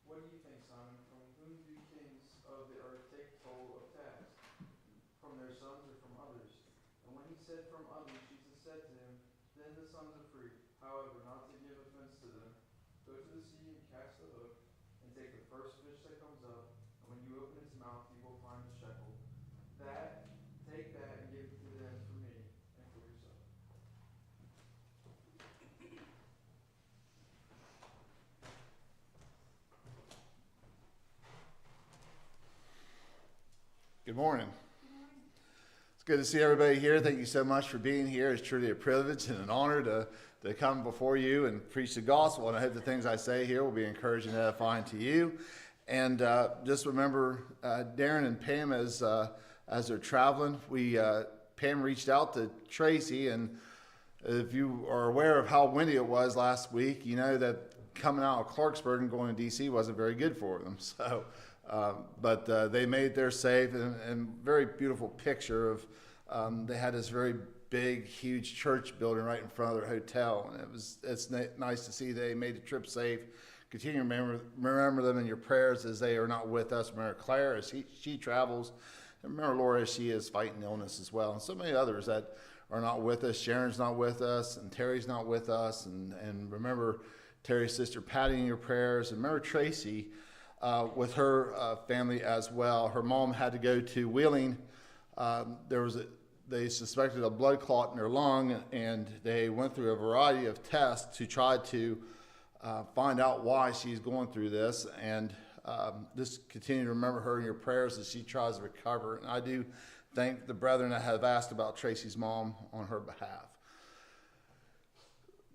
What do you think, Simon? From whom do kings of the earth take toll of tax? From their sons or from others? And when he said from others, Jesus said to him, then the sons are free. However, not to give offense to them, go to the sea and cast the hook, and take the first fish that comes up, and when you open its mouth, you will find a shekel. Take that and give it to them for me and for yourself. Good morning. It's good to see everybody here. Thank you so much for being here. It's truly a privilege and an honor to come before you and preach the gospel. And I hope the things I say here will be encouraging and edifying to you. And just remember Darren and Pam as they're traveling. Pam reached out to Tracy, and if you are aware of how windy it was last week, you know that coming out of Clarksburg and going to D.C. wasn't very good for them. So. But they made their safe, and very beautiful picture of they had this very big, huge church building right in front of their hotel, and it's nice to see they made the trip safe. Continue to remember them in your prayers as they are not with us. Remember Claire as she travels, and remember Laura as she is fighting illness as well, and so many others that are not with us. Sharon's not with us, and Terry's not with us, and remember Terry's sister Patty in your prayers, and remember Tracy. With her family as well. Her mom had to go to Wheeling. They suspected a blood clot in her lung, and they went through a variety of tests to try to find out why she's going through this. And just continue to remember her in your prayers as she tries to recover. And I do thank the brethren that have asked about Tracy's mom on her behalf.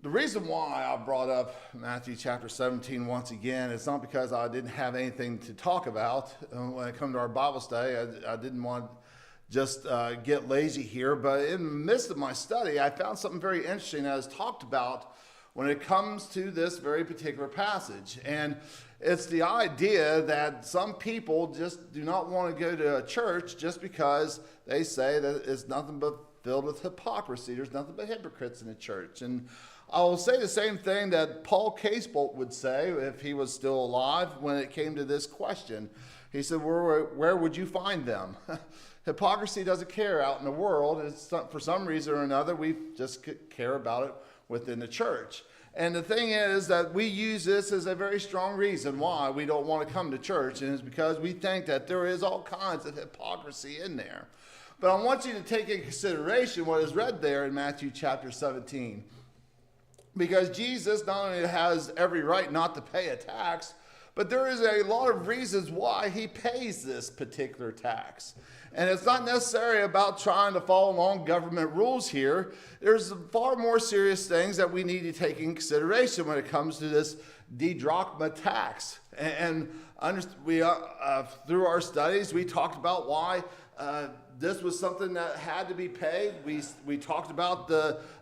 The reason why I brought up Matthew chapter 17 once again is not because I didn't have anything to talk about when it comes to our Bible study. I didn't want to just get lazy here, but in the midst of my study, I found something very interesting that is talked about when it comes to this very particular passage. And it's the idea that some people just do not want to go to a church just because they say that it's nothing but filled with hypocrisy. There's nothing but hypocrites in the church. And I will say the same thing that Paul Casebolt would say if he was still alive when it came to this question. He said, where would you find them? Hypocrisy doesn't care out in the world. For some reason or another, we just care about it within the church. And the thing is that we use this as a very strong reason why we don't want to come to church, and it's because we think that there is all kinds of hypocrisy in there. But I want you to take into consideration what is read there in Matthew chapter 17. Because Jesus not only has every right not to pay a tax, but there is a lot of reasons why he pays this particular tax. And it's not necessarily about trying to follow along government rules here. There's far more serious things that we need to take in consideration when it comes to this didrachma tax. And through our studies, we talked about why this was something that had to be paid. We talked about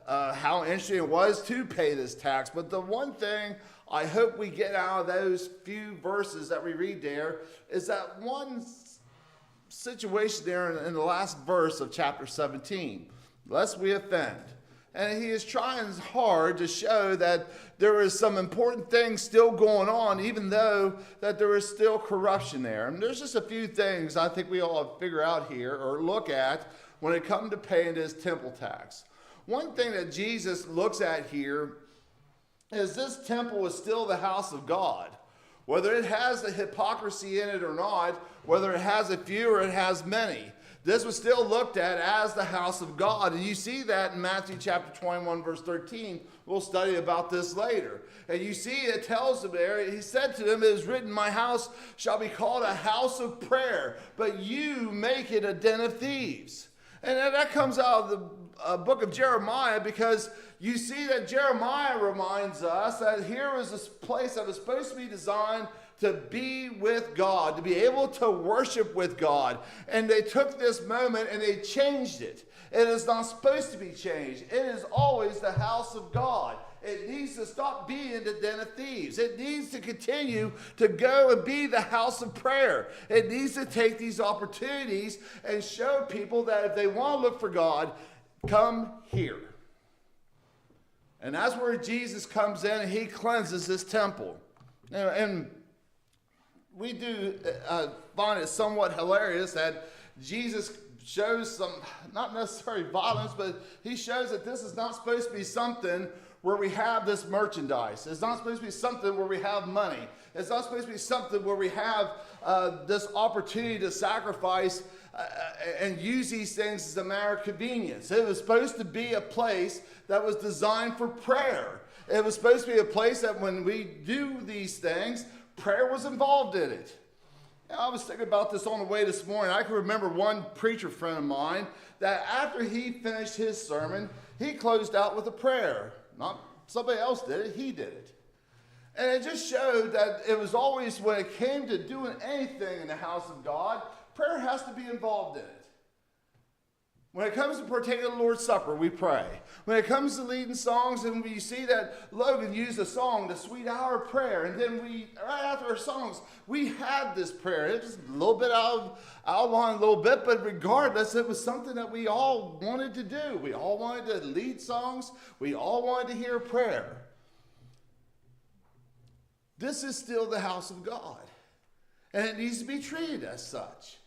how interesting it was to pay this tax. But the one thing I hope we get out of those few verses that we read there is that one situation there in the last verse of chapter 17, lest we offend. And he is trying hard to show that there is some important things still going on, even though that there is still corruption there. And there's just a few things I think we all have to figure out here or look at when it comes to paying this temple tax. One thing that Jesus looks at here is this temple is still the house of God. Whether it has the hypocrisy in it or not, whether it has a few or it has many, this was still looked at as the house of God. And you see that in Matthew chapter 21, verse 13. We'll study about this later. And you see it tells them there, he said to them, it is written, my house shall be called a house of prayer, but you make it a den of thieves. And that comes out of the book of Jeremiah, because you see that Jeremiah reminds us that here is this place that was supposed to be designed to be with God, to be able to worship with God. And they took this moment and they changed it. It is not supposed to be changed. It is always the house of God. It needs to stop being the den of thieves. It needs to continue to go and be the house of prayer. It needs to take these opportunities and show people that if they want to look for God, come here. And that's where Jesus comes in and he cleanses this temple. And we do find it somewhat hilarious that Jesus shows some, not necessarily violence, but he shows that this is not supposed to be something where we have this merchandise. It's not supposed to be something where we have money. It's not supposed to be something where we have this opportunity to sacrifice and use these things as a matter of convenience. It was supposed to be a place that was designed for prayer. It was supposed to be a place that when we do these things, prayer was involved in it. I was thinking about this on the way this morning. I can remember one preacher friend of mine that after he finished his sermon, he closed out with a prayer. Not somebody else did it, he did it. And it just showed that it was always, when it came to doing anything in the house of God, prayer has to be involved in it. When it comes to partaking of the Lord's Supper, we pray. When it comes to leading songs, and we see that Logan used a song, the Sweet Hour of Prayer, and then right after our songs, we had this prayer. It was a little bit out of line, a little bit, but regardless, it was something that we all wanted to do. We all wanted to lead songs. We all wanted to hear prayer. This is still the house of God, and it needs to be treated as such.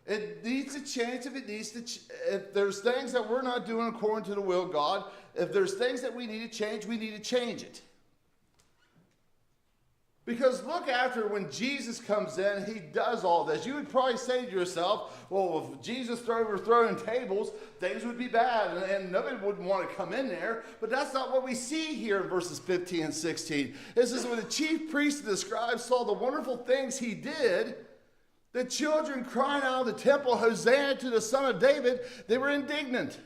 It needs to change if there's things that we're not doing according to the will of God, if there's things that we need to change it. Because look after when Jesus comes in, he does all this. You would probably say to yourself, well, if Jesus were overthrowing tables, things would be bad and nobody would want to come in there. But that's not what we see here in verses 15 and 16. It says, when the chief priests and the scribes saw the wonderful things he did, the children crying out of the temple, Hosanna to the Son of David, they were indignant.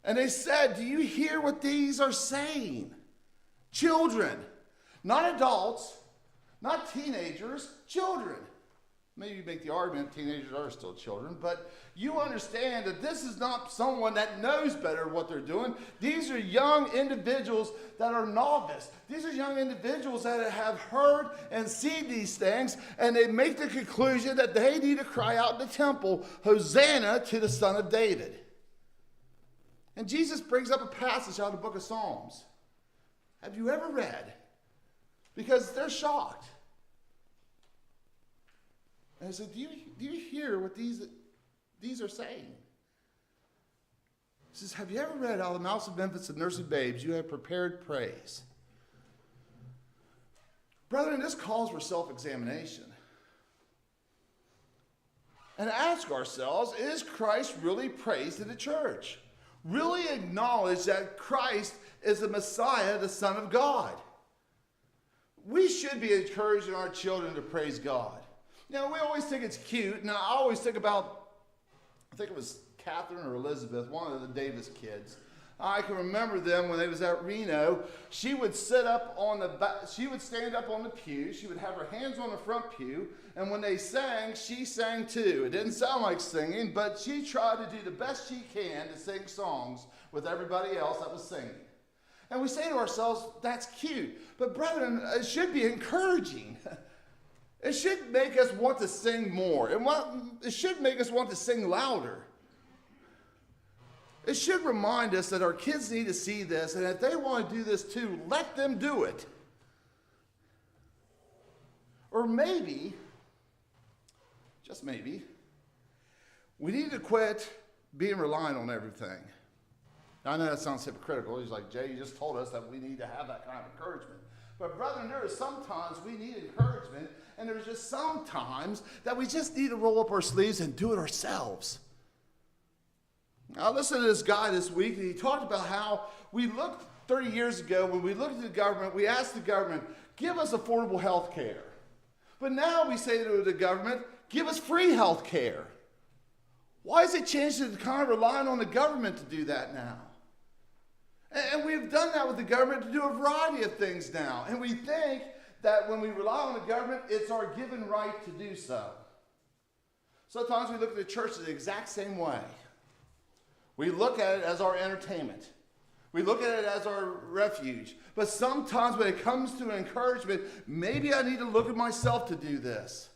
And they said, do you hear what these are saying? Children, not adults, not teenagers, children. Maybe you make the argument teenagers are still children, but you understand that this is not someone that knows better what they're doing. These are young individuals that are novice. These are young individuals that have heard and seen these things, and they make the conclusion that they need to cry out in the temple, Hosanna to the Son of David. And Jesus brings up a passage out of the book of Psalms. Have you ever read? Because they're shocked. And I said, do you hear what these are saying? He says, have you ever read, out of the mouths of infants and nursing babes, you have prepared praise? Brethren, this calls for self-examination. And ask ourselves, is Christ really praised in the church? Really acknowledge that Christ is the Messiah, the Son of God. We should be encouraging our children to praise God. Now, we always think it's cute, and I always think about, I think it was Catherine or Elizabeth, one of the Davis kids. I can remember them when they was at Reno. She would sit up on the back, she would stand up on the pew, she would have her hands on the front pew, and when they sang, she sang too. It didn't sound like singing, but she tried to do the best she can to sing songs with everybody else that was singing. And we say to ourselves, that's cute. But brethren, it should be encouraging. It should make us want to sing more. It should make us want to sing louder. It should remind us that our kids need to see this, and if they want to do this too, let them do it. Or maybe, just maybe, we need to quit being reliant on everything. Now, I know that sounds hypocritical. He's like, Jay, you just told us that we need to have that kind of encouragement. But brethren, there are sometimes we need encouragement, and there's just sometimes that we just need to roll up our sleeves and do it ourselves. I listened to this guy this week, and he talked about how we looked 30 years ago, when we looked at the government, we asked the government, give us affordable health care. But now we say to the government, give us free health care. Why has it changed to kind of relying on the government to do that now? And we've done that with the government to do a variety of things now. And we think that when we rely on the government, it's our given right to do so. Sometimes we look at the church the exact same way. We look at it as our entertainment. We look at it as our refuge. But sometimes when it comes to encouragement, maybe I need to look at myself to do this.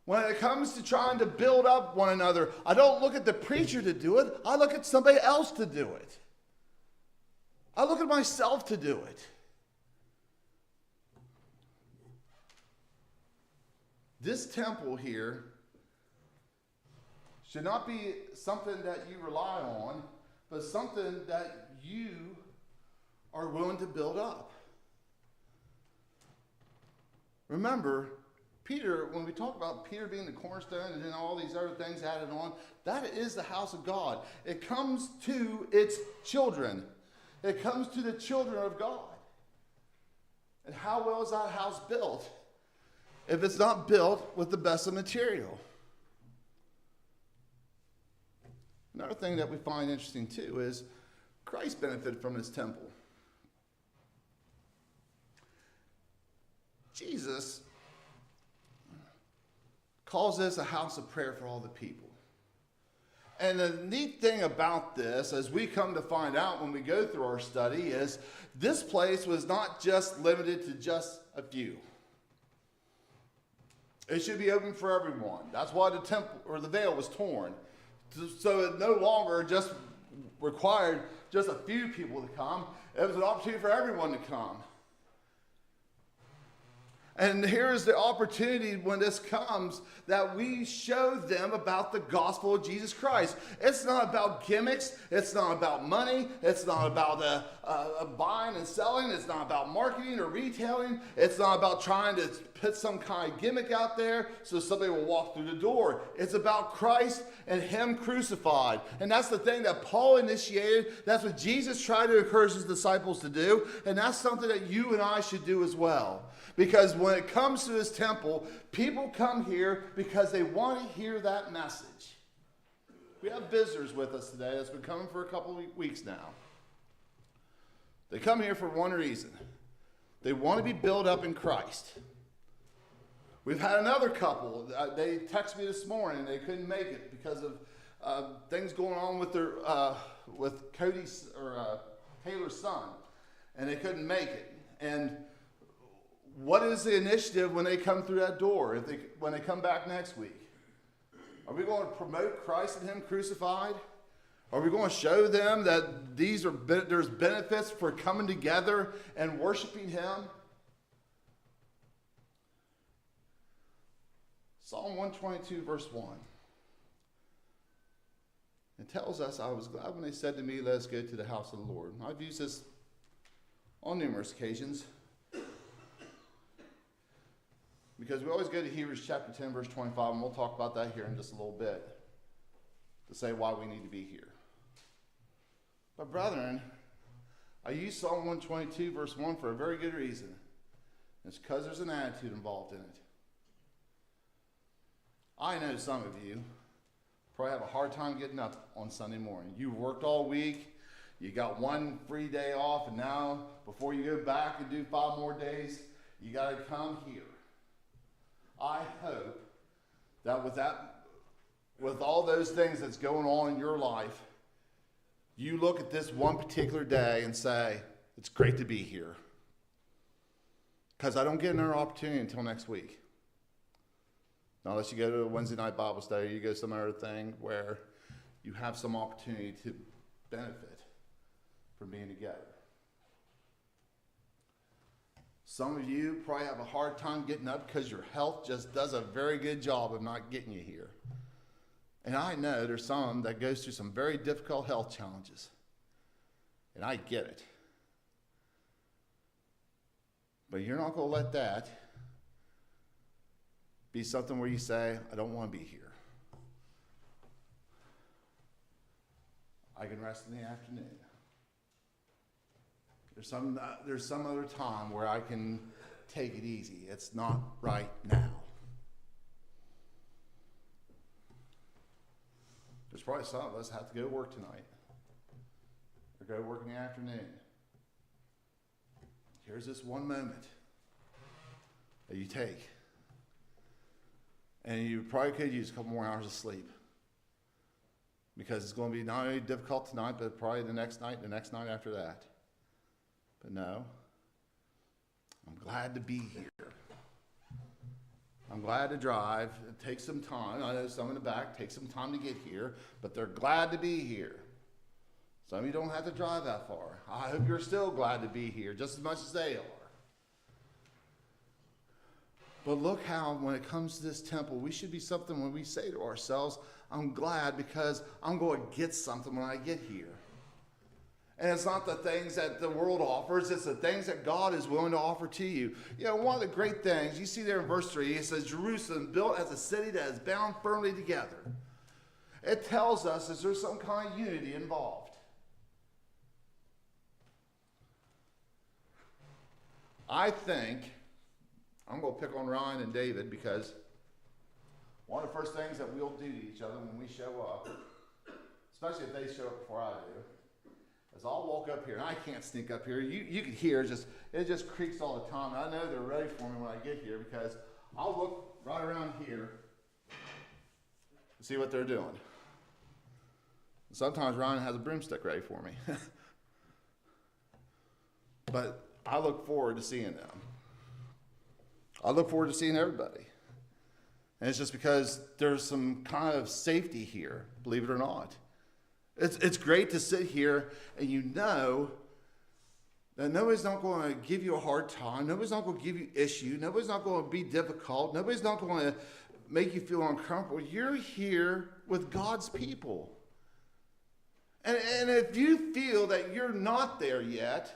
When it comes to trying to build up one another, I don't look at the preacher to do it. I look at somebody else to do it. I look at myself to do it. This temple here should not be something that you rely on, but something that you are willing to build up. Remember, Peter, when we talk about Peter being the cornerstone and then all these other things added on, that is the house of God. It comes to its children. It comes to the children of God. And how well is that house built if it's not built with the best of material? Another thing that we find interesting too is Christ benefited from his temple. Jesus calls this a house of prayer for all the people. And the neat thing about this, as we come to find out when we go through our study, is this place was not just limited to just a few. It should be open for everyone. That's why the temple or the veil was torn. So it no longer just required just a few people to come. It was an opportunity for everyone to come. And here's the opportunity when this comes that we show them about the gospel of Jesus Christ. It's not about gimmicks. It's not about money. It's not about buying and selling. It's not about marketing or retailing. It's not about trying to put some kind of gimmick out there so somebody will walk through the door. It's about Christ and him crucified. And that's the thing that Paul initiated. That's what Jesus tried to encourage his disciples to do. And that's something that you and I should do as well. Because when it comes to this temple, people come here because they want to hear that message. We have visitors with us today that's been coming for a couple of weeks now. They come here for one reason. They want to be built up in Christ. We've had another couple. They texted me this morning. They couldn't make it because of things going on with their with Cody's or Taylor's son, and they couldn't make it. And what is the initiative when they come through that door, when they come back next week? Are we going to promote Christ and him crucified? Are we going to show them that there's benefits for coming together and worshiping him? Psalm 122, verse 1. It tells us, I was glad when they said to me, let us go to the house of the Lord. I've used this on numerous occasions. Because we always go to Hebrews chapter 10, verse 25, and we'll talk about that here in just a little bit to say why we need to be here. But brethren, I use Psalm 122, verse 1 for a very good reason. It's because there's an attitude involved in it. I know some of you probably have a hard time getting up on Sunday morning. You've worked all week. You got one free day off, and now before you go back and do 5 more days, you got to come here. I hope that with all those things that's going on in your life, you look at this one particular day and say, it's great to be here. Because I don't get another opportunity until next week. Not unless you go to a Wednesday night Bible study, or you go to some other thing where you have some opportunity to benefit from being together. Some of you probably have a hard time getting up because your health just does a very good job of not getting you here. And I know there's some that goes through some very difficult health challenges. And I get it. But you're not going to let that be something where you say, I don't want to be here. I can rest in the afternoon. There's some other time where I can take it easy. It's not right now. There's probably some of us have to go to work tonight or go to work in the afternoon. Here's this one moment that you take, and you probably could use a couple more hours of sleep, because it's going to be not only difficult tonight, but probably the next night after that. But no, I'm glad to be here. I'm glad to drive. It takes some time. I know some in the back take some time to get here, but they're glad to be here. Some of you don't have to drive that far. I hope you're still glad to be here just as much as they are. But look how, when it comes to this temple, we should be something when we say to ourselves, I'm glad because I'm going to get something when I get here. And it's not the things that the world offers, it's the things that God is willing to offer to you. You know, one of the great things, you see there in verse 3, it says, Jerusalem built as a city that is bound firmly together. It tells us that there's some kind of unity involved. I think, I'm going to pick on Ryan and David because one of the first things that we'll do to each other when we show up, especially if they show up before I do, is I'll walk up here, and I can't sneak up here. You can hear it just creaks all the time. I know they're ready for me when I get here because I'll look right around here to see what they're doing. Sometimes Ryan has a broomstick ready for me. But I look forward to seeing them. I look forward to seeing everybody. And it's just because there's some kind of safety here, believe it or not. It's great to sit here and you know that nobody's not going to give you a hard time. Nobody's not going to give you issue. Nobody's not going to be difficult. Nobody's not going to make you feel uncomfortable. You're here with God's people. And if you feel that you're not there yet,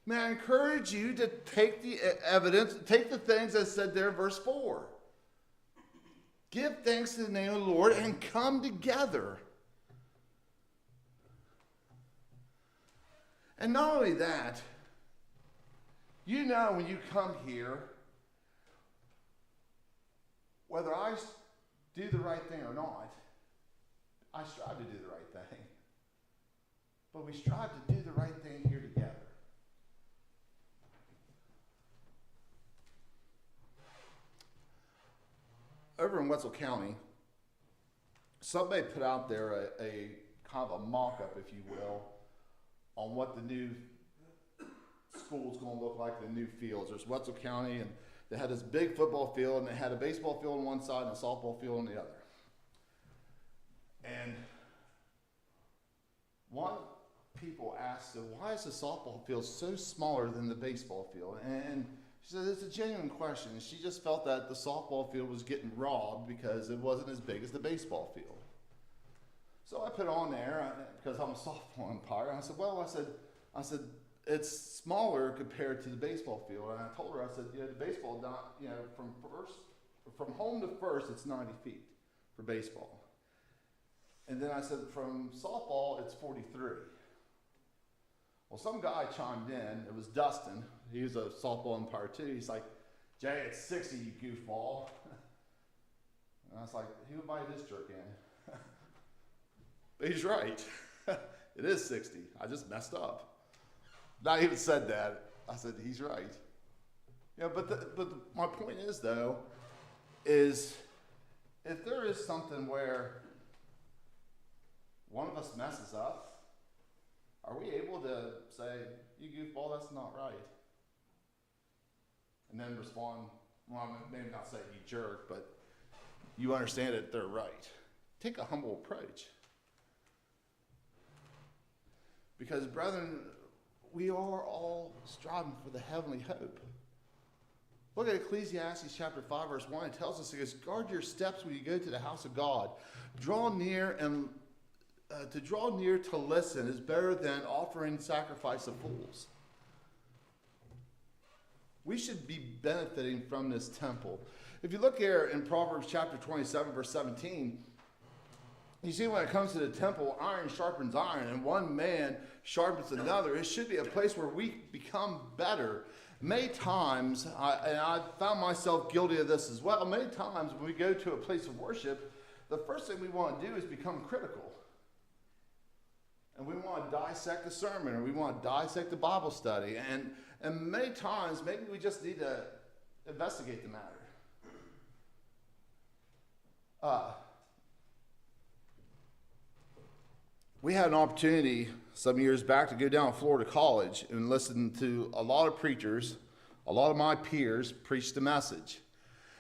may I encourage you to take the evidence, take the things that said there in verse 4. Give thanks to the name of the Lord and come together. And not only that, you know when you come here, whether I do the right thing or not, I strive to do the right thing. But we strive to do the right thing here together. Over in Wetzel County, somebody put out there a kind of a mock-up, if you will, on what the new school is going to look like, the new fields. There's Wetzel County, and they had this big football field, and they had a baseball field on one side and a softball field on the other. And one people asked, so why is the softball field so smaller than the baseball field? And she said it's a genuine question. She just felt that the softball field was getting robbed because it wasn't as big as the baseball field. So I put on there, because I'm a softball umpire, and I said, well, I said, it's smaller compared to the baseball field. And I told her, I said, the baseball, from home to first, it's 90 feet for baseball. And then I said, from softball, it's 43. Well, some guy chimed in. It was Dustin. He was a softball umpire too. He's like, Jay, it's 60, you goofball. And I was like, who invited this jerk in? But he's right. It is 60. I just messed up. Not even said that. I said, he's right. Yeah, but my point is, though, is if there is something where one of us messes up, are we able to say, you goofball, that's not right? And then respond, well, maybe not say you jerk, but you understand that they're right. Take a humble approach. Because, brethren, we are all striving for the heavenly hope. Look at Ecclesiastes chapter 5, verse 1. It tells us, it goes, guard your steps when you go to the house of God. Draw near and to draw near to listen is better than offering sacrifice of fools. We should be benefiting from this temple. If you look here in Proverbs chapter 27, verse 17, you see when it comes to the temple, iron sharpens iron, and one man sharpens another. It should be a place where we become better. Many times, and I found myself guilty of this as well, many times when we go to a place of worship, the first thing we want to do is become critical. And we want to dissect the sermon, or we want to dissect the Bible study. And many times, maybe we just need to investigate the matter. We had an opportunity some years back to go down to Florida College and listen to a lot of preachers, a lot of my peers preach the message.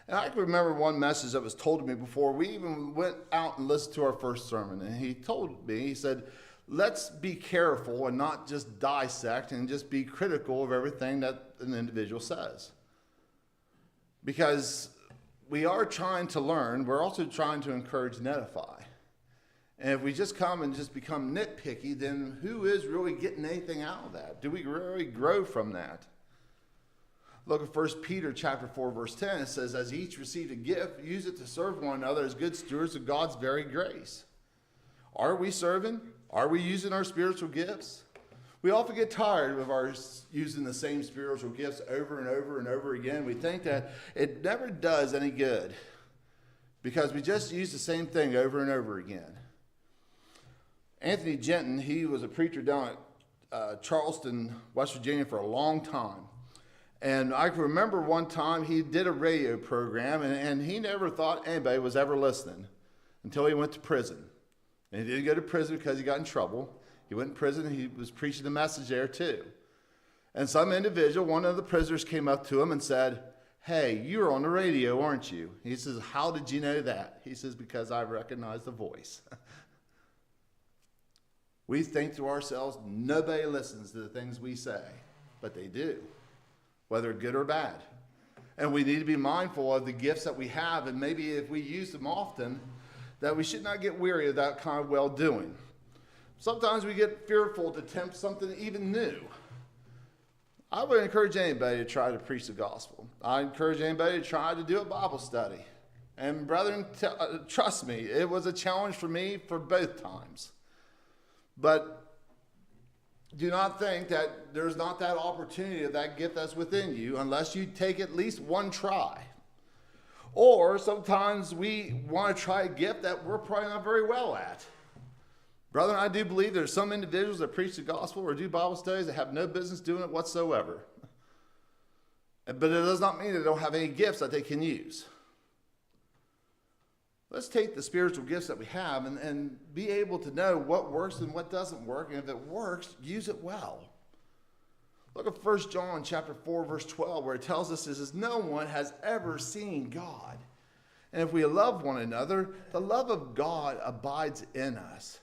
And I can remember one message that was told to me before we even went out and listened to our first sermon. And he told me, he said, let's be careful and not just dissect and just be critical of everything that an individual says. Because we are trying to learn. We're also trying to encourage and edify. And if we just come and just become nitpicky, then who is really getting anything out of that? Do we really grow from that? Look at 1 Peter chapter 4, verse 10. It says, as each received a gift, use it to serve one another as good stewards of God's very grace. Are we serving? Are we using our spiritual gifts? We often get tired of our using the same spiritual gifts over and over and over again. We think that it never does any good because we just use the same thing over and over again. Anthony Jenton, he was a preacher down at Charleston, West Virginia for a long time. And I can remember one time he did a radio program, and he never thought anybody was ever listening until he went to prison. And he didn't go to prison because he got in trouble. He went in prison, and he was preaching the message there too. And some individual, one of the prisoners, came up to him and said, hey, you're on the radio, aren't you? He says, how did you know that? He says, because I recognize the voice. We think to ourselves, nobody listens to the things we say, but they do, whether good or bad. And we need to be mindful of the gifts that we have, and maybe if we use them often, that we should not get weary of that kind of well-doing. Sometimes we get fearful to attempt something even new. I would encourage anybody to try to preach the gospel. I encourage anybody to try to do a Bible study. And brethren, trust me, it was a challenge for me for both times. But do not think that there's not that opportunity of that gift that's within you unless you take at least one try. Or sometimes we want to try a gift that we're probably not very well at. Brethren, I do believe there's some individuals that preach the gospel or do Bible studies that have no business doing it whatsoever. But it does not mean they don't have any gifts that they can use. Let's take the spiritual gifts that we have and be able to know what works and what doesn't work. And if it works, use it well. Look at 1 John chapter 4, verse 12, where it tells us this is no one has ever seen God. And if we love one another, the love of God abides in us.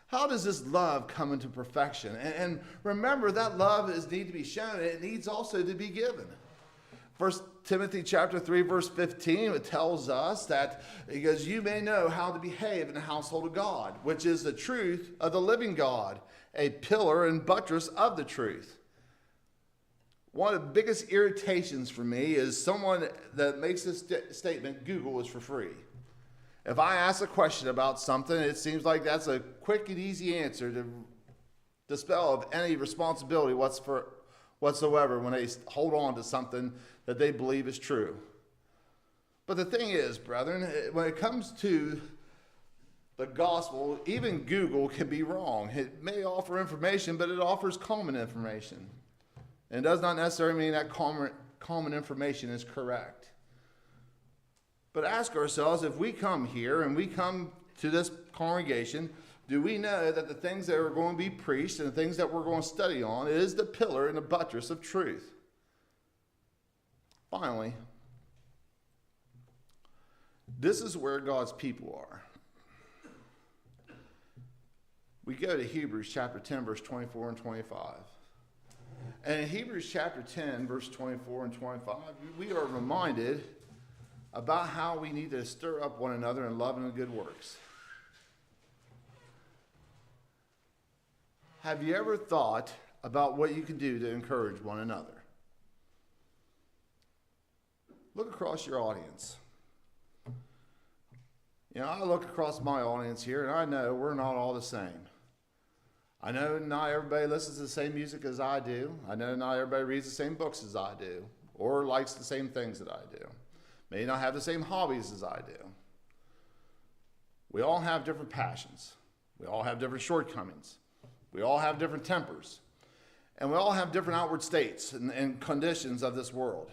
How does this love come into perfection? And remember, that love needs to be shown. It needs also to be given. 1 Timothy chapter 3, verse 15, it tells us that, because you may know how to behave in the household of God, which is the truth of the living God, a pillar and buttress of the truth. One of the biggest irritations for me is someone that makes this statement, Google is for free. If I ask a question about something, it seems like that's a quick and easy answer to dispel of any responsibility whatsoever when they hold on to something that they believe is true. But the thing is, brethren, when it comes to the gospel, even Google can be wrong. It may offer information, but it offers common information. And it does not necessarily mean that common information is correct. But ask ourselves, if we come here and we come to this congregation, do we know that the things that are going to be preached and the things that we're going to study on is the pillar and the buttress of truth? Finally, this is where God's people are. We go to Hebrews chapter 10, verse 24 and 25. And in Hebrews chapter 10, verse 24 and 25, we are reminded about how we need to stir up one another in love and good works. Have you ever thought about what you can do to encourage one another? Look across your audience. You know, I look across my audience here, and I know we're not all the same. I know not everybody listens to the same music as I do. I know not everybody reads the same books as I do, or likes the same things that I do. May not have the same hobbies as I do. We all have different passions. We all have different shortcomings. We all have different tempers. And we all have different outward states and conditions of this world.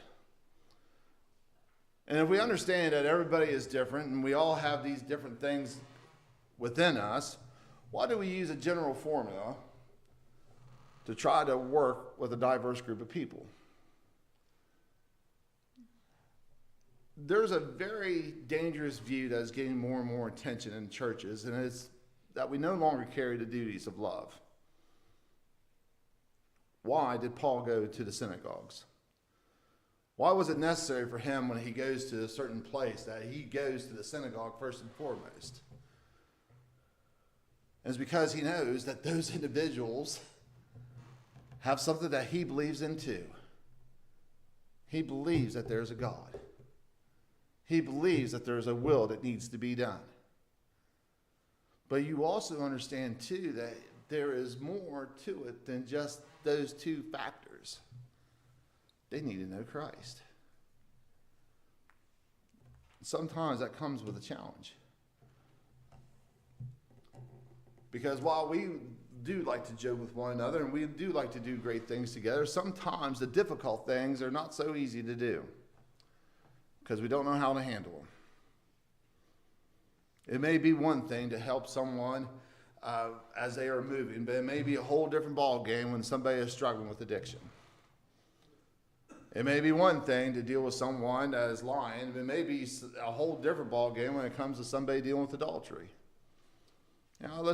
And if we understand that everybody is different and we all have these different things within us, why do we use a general formula to try to work with a diverse group of people? There's a very dangerous view that is getting more and more attention in churches, and it's that we no longer carry the duties of love. Why did Paul go to the synagogues? Why was it necessary for him when he goes to a certain place that he goes to the synagogue first and foremost? It's because he knows that those individuals have something that he believes in too. He believes that there's a God. He believes that there's a will that needs to be done. But you also understand too that there is more to it than just those two factors. They need to know Christ. Sometimes that comes with a challenge. Because while we do like to joke with one another and we do like to do great things together, sometimes the difficult things are not so easy to do because we don't know how to handle them. It may be one thing to help someone as they are moving, but it may be a whole different ball game when somebody is struggling with addiction. It may be one thing to deal with someone that is lying, but it may be a whole different ball game when it comes to somebody dealing with adultery. I know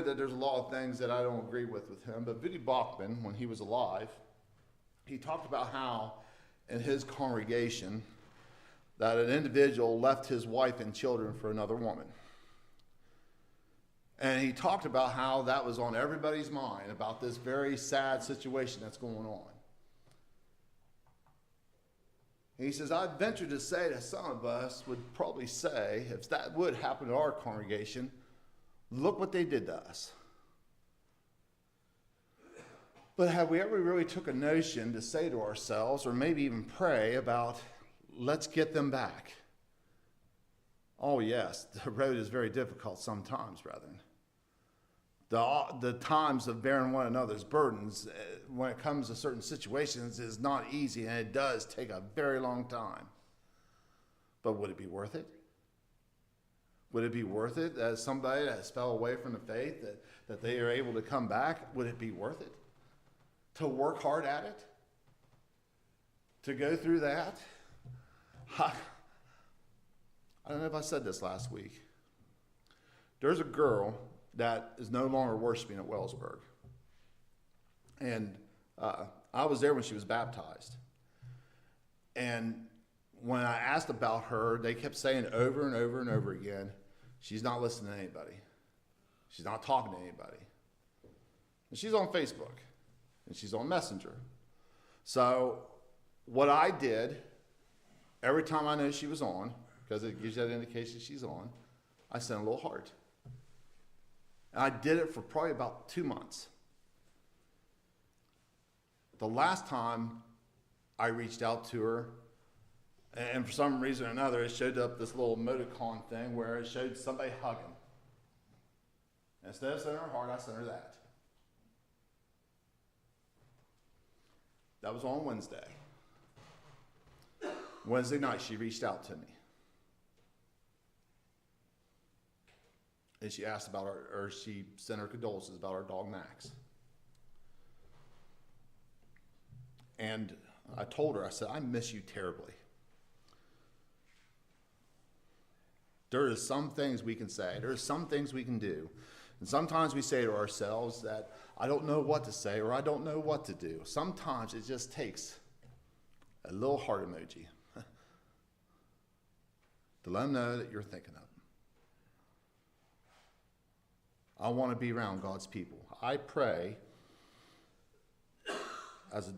that there's a lot of things that I don't agree with him, but Voddie Baucham, when he was alive, he talked about how in his congregation that an individual left his wife and children for another woman. And he talked about how that was on everybody's mind about this very sad situation that's going on. He says, I venture to say that some of us would probably say, if that would happen to our congregation, look what they did to us. But have we ever really took a notion to say to ourselves, or maybe even pray about, let's get them back? Oh yes, the road is very difficult sometimes, brethren. The times of bearing one another's burdens when it comes to certain situations is not easy, and it does take a very long time. But would it be worth it? Would it be worth it as somebody that has fell away from the faith that they are able to come back? Would it be worth it? To work hard at it? To go through that? I don't know if I said this last week. There's a girl that is no longer worshiping at Wellsburg. And I was there when she was baptized. And when I asked about her, they kept saying over and over and over again, she's not listening to anybody. She's not talking to anybody. And she's on Facebook. And she's on Messenger. So what I did, every time I know she was on, because it gives you that indication she's on, I sent a little heart. And I did it for probably about 2 months. The last time I reached out to her, and for some reason or another, it showed up this little emoticon thing where it showed somebody hugging. And instead of sending her heart, I sent her that. That was on Wednesday. Wednesday night, she reached out to me. And she asked about she sent her condolences about our dog Max. And I told her, I said, I miss you terribly. There are some things we can say. There are some things we can do. And sometimes we say to ourselves that I don't know what to say or I don't know what to do. Sometimes it just takes a little heart emoji to let them know that you're thinking of them. I want to be around God's people. I pray, as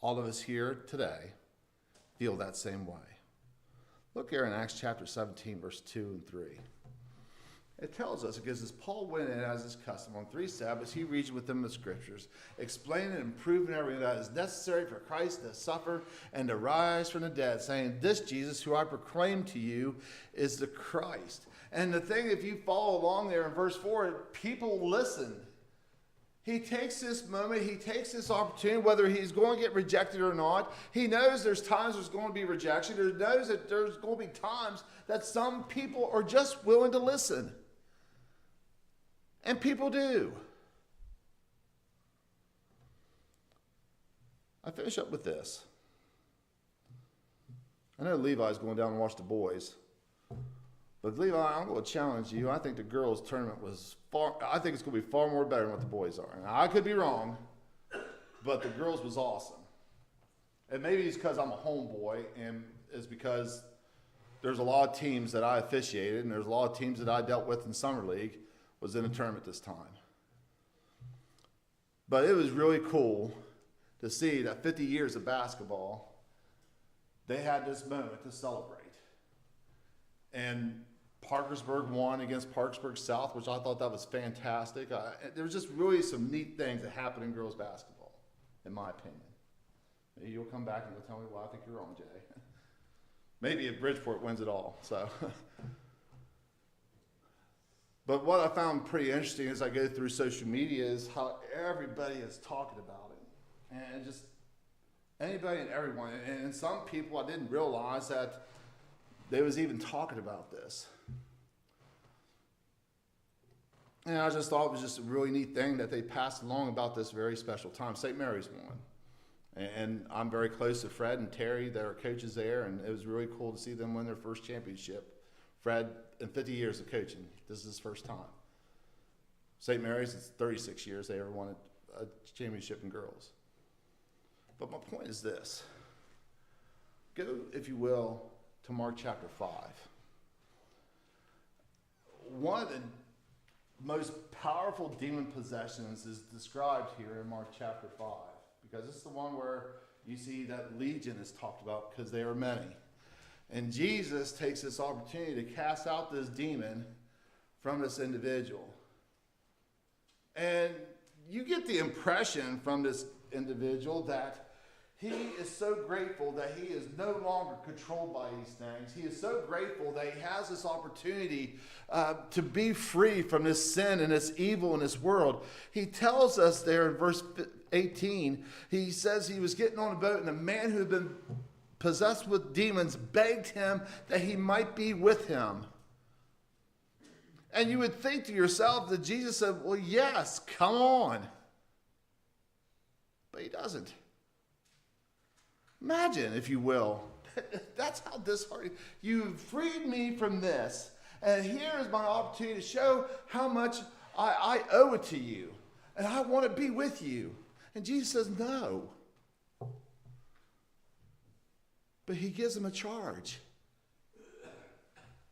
all of us here today feel that same way. Look here in Acts chapter 17, verse 2 and 3. It tells us, because as Paul went in as his custom on 3 Sabbaths, he reasoned with them the scriptures, explaining and proving everything that is necessary for Christ to suffer and to rise from the dead, saying, this Jesus who I proclaim to you is the Christ. And the thing, if you follow along there in verse 4, people listen. He takes this moment, he takes this opportunity, whether he's going to get rejected or not. He knows there's times there's going to be rejection. He knows that there's going to be times that some people are just willing to listen. And people do. I finish up with this. I know Levi's going down and watch the boys. But Levi, I'm going to challenge you. I think the girls' tournament was I think it's going to be far more better than what the boys are. Now, I could be wrong. but the girls was awesome. And maybe it's because I'm a homeboy, and it's because there's a lot of teams that I officiated, and there's a lot of teams that I dealt with in Summer League was in a tournament this time. But it was really cool to see that 50 years of basketball, they had this moment to celebrate. And Parkersburg won against Parkersburg South, which I thought that was fantastic. There was just really some neat things that happened in girls basketball, in my opinion. Maybe you'll come back and you'll tell me why I think you're wrong, Jay. Maybe if Bridgeport wins it all. So, but what I found pretty interesting as I go through social media is how everybody is talking about it, and just anybody and everyone. And some people, I didn't realize that they was even talking about this. And I just thought it was just a really neat thing that they passed along about this very special time. St. Mary's won. And I'm very close to Fred and Terry, that are coaches there, and it was really cool to see them win their first championship. Fred, in 50 years of coaching, this is his first time. St. Mary's, it's 36 years they ever won a championship in girls. But my point is this. Go, if you will, to Mark chapter 5. One of the most powerful demon possessions is described here in Mark chapter 5. Because it's the one where you see that legion is talked about because they are many. And Jesus takes this opportunity to cast out this demon from this individual. And you get the impression from this individual that he is so grateful that he is no longer controlled by these things. He is so grateful that he has this opportunity to be free from this sin and this evil in this world. He tells us there in verse 18, he says he was getting on a boat, and a man who had been possessed with demons begged him that he might be with him. And you would think to yourself that Jesus said, well, yes, come on. But he doesn't. Imagine, if you will, that's how disheartening. You freed me from this, and here is my opportunity to show how much I owe it to you, and I want to be with you. And Jesus says, no. But he gives him a charge.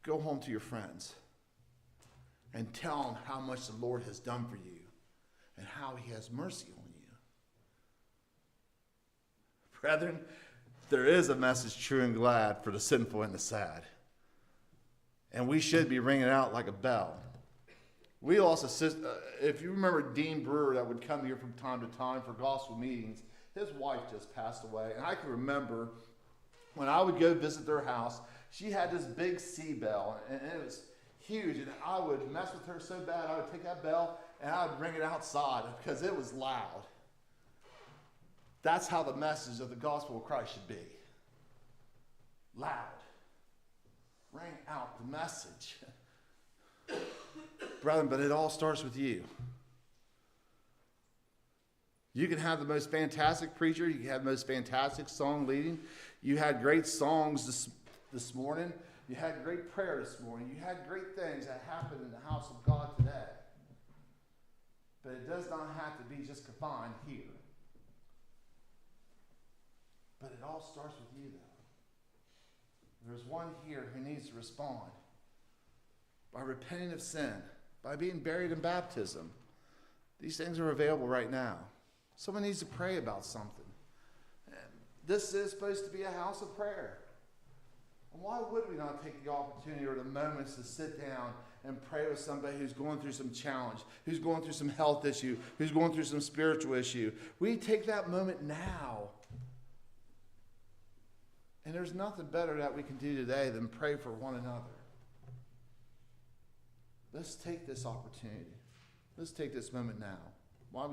Go home to your friends and tell them how much the Lord has done for you and how he has mercy on you. Brethren, there is a message true and glad for the sinful and the sad. And we should be ringing out like a bell. We also, if you remember Dean Brewer that would come here from time to time for gospel meetings, his wife just passed away. And I can remember when I would go visit their house, she had this big C bell, and it was huge. And I would mess with her so bad, I would take that bell and I would ring it outside because it was loud. That's how the message of the gospel of Christ should be. Loud. Ring out the message. Brethren, but it all starts with you. You can have the most fantastic preacher. You can have the most fantastic song leading. You had great songs this morning. You had great prayer this morning. You had great things that happened in the house of God today. But it does not have to be just confined here. But it all starts with you, though. There's one here who needs to respond by repenting of sin, by being buried in baptism. These things are available right now. Someone needs to pray about something. This is supposed to be a house of prayer. And why would we not take the opportunity or the moments to sit down and pray with somebody who's going through some challenge, who's going through some health issue, who's going through some spiritual issue? We take that moment now. And there's nothing better that we can do today than pray for one another. Let's take this opportunity. Let's take this moment now.